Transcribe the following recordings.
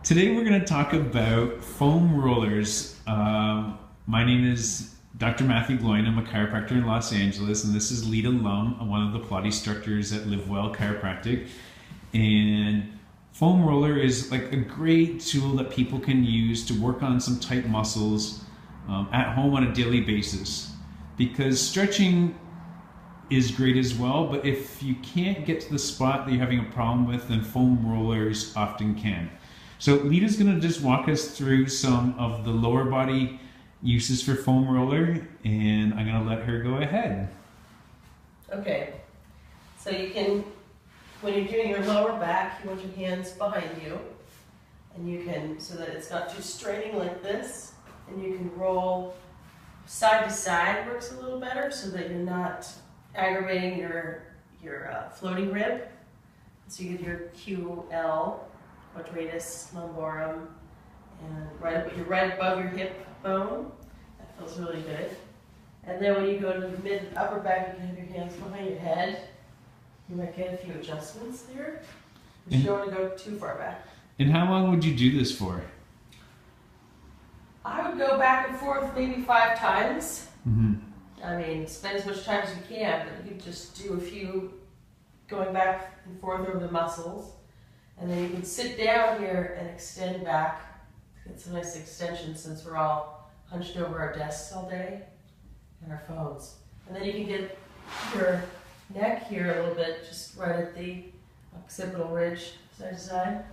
Today we're going to talk about foam rollers. My name is Dr. Matthew Gloyn. I'm a chiropractor in Los Angeles, and this is Lita Lum, one of the Pilates instructors at Well Chiropractic. And foam roller is like a great tool that people can use to work on some tight muscles at home on a daily basis. Because stretching is great as well, but if you can't get to the spot that you're having a problem with, then foam rollers often can. So Lita's going to just walk us through some of the lower body uses for foam roller, and I'm going to let her go ahead. Okay, so you can, when you're doing your lower back, you want your hands behind you, and you can, so that it's not too straining like this, and you can roll side to side, works a little better, so that you're not aggravating your floating rib. So you get your QL, quadratus lumborum, and you're right above your hip bone. That feels really good. And then when you go to the mid and upper back, you can have your hands behind your head. You might get a few adjustments there. You don't want to go too far back. And how long would you do this for? I would go back and forth maybe 5 times. Mm-hmm. I mean, spend as much time as you can, but you can just do a few going back and forth over the muscles. And then you can sit down here and extend back. It's a nice extension since we're all hunched over our desks all day and our phones. And then you can get your neck here a little bit, just right at the occipital ridge, side to side.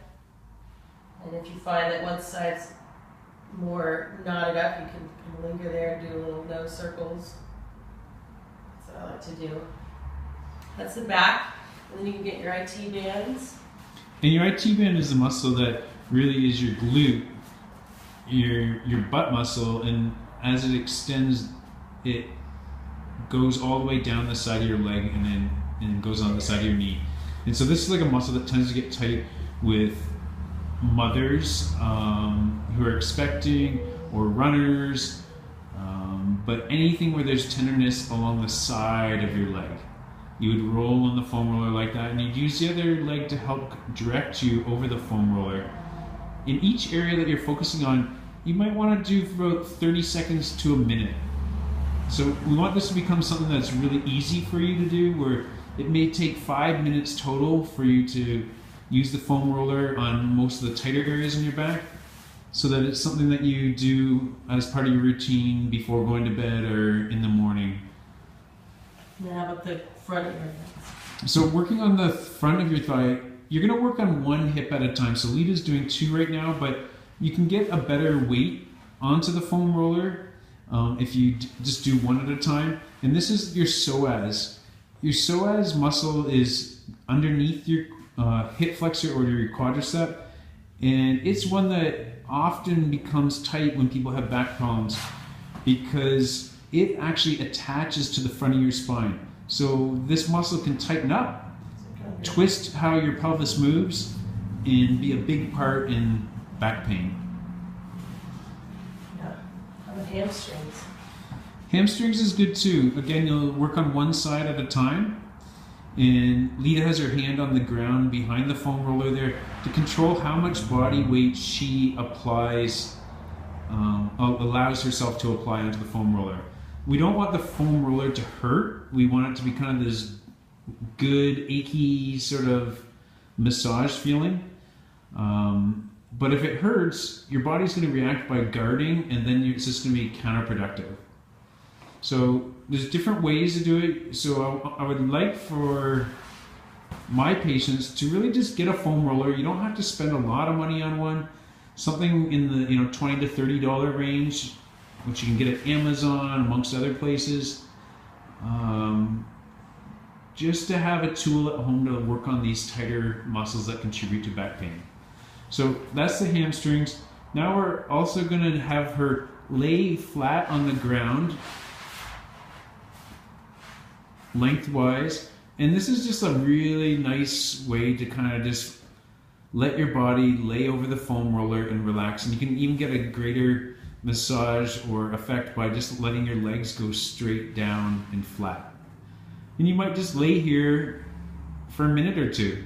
And if you find that one side's more knotted up, you can kind of linger there and do little nose circles. That's what I like to do. That's the back. And then you can get your IT bands. And your IT band is the muscle that really is your glute, your butt muscle, and as it extends, it goes all the way down the side of your leg and goes on the side of your knee. And so this is like a muscle that tends to get tight with mothers who are expecting, or runners, but anything where there's tenderness along the side of your leg. You would roll on the foam roller like that, and you'd use the other leg to help direct you over the foam roller. In each area that you're focusing on, you might want to do for about 30 seconds to a minute. So we want this to become something that's really easy for you to do, where it may take 5 minutes total for you to use the foam roller on most of the tighter areas in your back, so that it's something that you do as part of your routine before going to bed or in the morning. And how about the front of your thigh? So working on the front of your thigh, you're going to work on one hip at a time. So Lita's doing 2 right now, but you can get a better weight onto the foam roller if you just do 1 at a time. And this is your psoas. Your psoas muscle is underneath your hip flexor or your quadricep, and it's one that often becomes tight when people have back problems because it actually attaches to the front of your spine. So this muscle can tighten up, twist how your pelvis moves, and be a big part in back pain. Yeah. How about hamstrings? Hamstrings is good too. Again, you'll work on one side at a time. And Lita has her hand on the ground behind the foam roller there to control how much body weight she applies, allows herself to apply onto the foam roller. We don't want the foam roller to hurt. We want it to be kind of this good, achy sort of massage feeling. But if it hurts, your body's going to react by guarding, and then it's just going to be counterproductive. So there's different ways to do it. So I would like for my patients to really just get a foam roller. You don't have to spend a lot of money on one. Something in the $20 to $30 range, which you can get at Amazon, amongst other places. Just to have a tool at home to work on these tighter muscles that contribute to back pain. So that's the hamstrings. Now we're also going to have her lay flat on the ground, lengthwise, and this is just a really nice way to kind of just let your body lay over the foam roller and relax. And you can even get a greater massage or effect by just letting your legs go straight down and flat. And you might just lay here for a minute or two,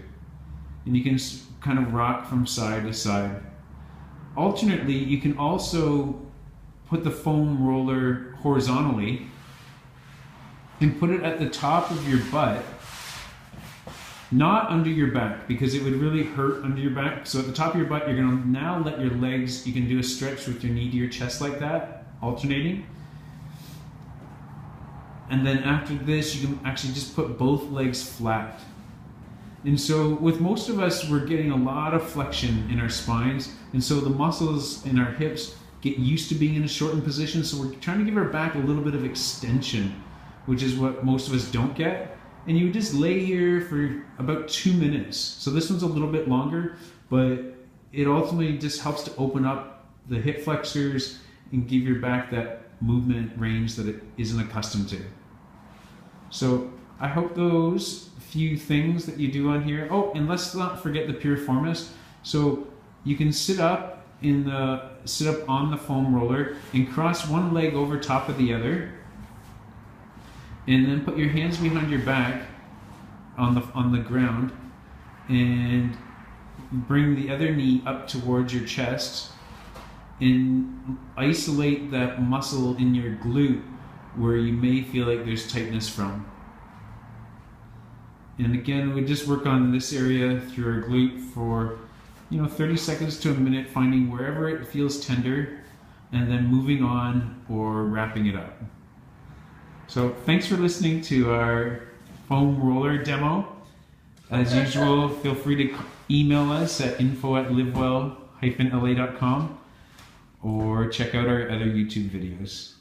and you can kind of rock from side to side. alternately, you can also put the foam roller horizontally and put it at the top of your butt, not under your back, because it would really hurt under your back. So at the top of your butt, you're going to now let your legs, you can do a stretch with your knee to your chest like that, alternating. And then after this, you can actually just put both legs flat. And so with most of us, we're getting a lot of flexion in our spines. And so the muscles in our hips get used to being in a shortened position. So we're trying to give our back a little bit of extension, which is what most of us don't get. And you just lay here for about 2 minutes. So this one's a little bit longer, but it ultimately just helps to open up the hip flexors and give your back that movement range that it isn't accustomed to. So I hope those few things that you do on here. Oh, and let's not forget the piriformis. So you can sit up on the foam roller and cross one leg over top of the other, and then put your hands behind your back on the ground and bring the other knee up towards your chest and isolate that muscle in your glute where you may feel like there's tightness from. And again, we just work on this area through our glute for 30 seconds to a minute, finding wherever it feels tender and then moving on or wrapping it up. So thanks for listening to our foam roller demo. As usual, feel free to email us at info@livewell-la.com or check out our other YouTube videos.